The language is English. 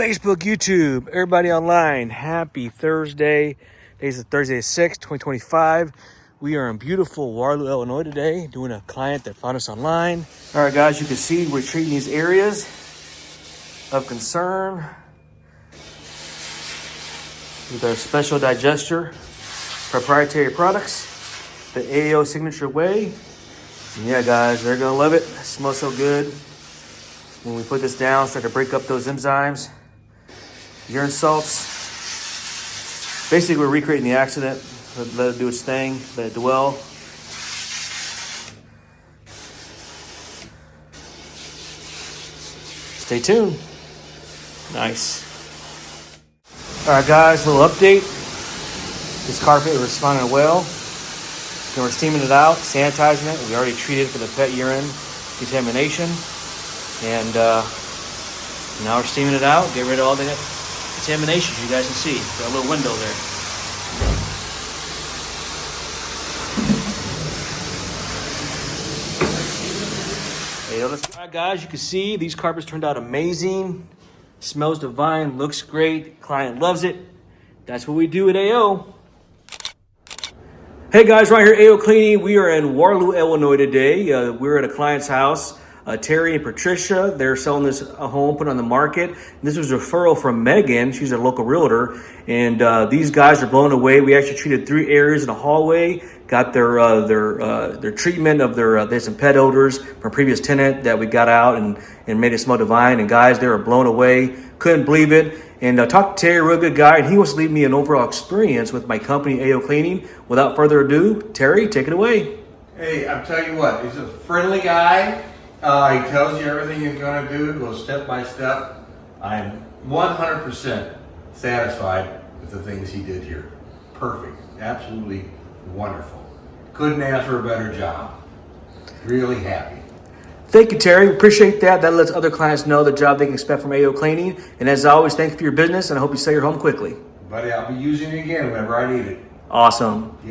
Facebook, YouTube, everybody online, happy Thursday. Today's the Thursday 6th, 2025. We are in beautiful Waterloo, Illinois today, doing a client that found us online. All right, guys, you can see we're treating these areas of concern with our special digester proprietary products, the AO Signature Way. And yeah, guys, they're gonna love it. It smells so good. When we put this down, start to break up those enzymes, urine salts. Basically, we're recreating the accident. Let it do its thing, let it dwell. Stay tuned. Nice. All right, guys, a little update. This carpet is responding well. And we're steaming it out, sanitizing it. We already treated for the pet urine contamination. And now we're steaming it out, get rid of all the contamination. You guys can see, got a little window there. Hey, all right, guys, you can see these carpets turned out amazing. Smells divine, looks great, client loves it. That's what we do at AO. Hey guys, right here, AO Cleaning. We are in Waterloo, Illinois today. We're at a client's house. Terry and Patricia, they're selling this home, put it on the market. This was a referral from Megan. She's a local realtor. And these guys are blown away. We actually treated 3 areas in the hallway, got their treatment of there's some pet odors from a previous tenant that we got out and made it smell divine. And guys, they were blown away, couldn't believe it. And talked to Terry, a real good guy, and he wants to leave me an overall experience with my company, AO Cleaning. Without further ado, Terry, take it away. Hey, I'm telling you what, he's a friendly guy. He tells you everything you're going to do, goes step by step. I'm 100% satisfied with the things he did here. Perfect, absolutely wonderful. Couldn't ask for a better job. Really happy. Thank you, Terry. Appreciate that. That lets other clients know the job they can expect from AO Cleaning. And as always, thank you for your business, and I hope you sell your home quickly. Buddy, I'll be using it again whenever I need it. Awesome. Yeah.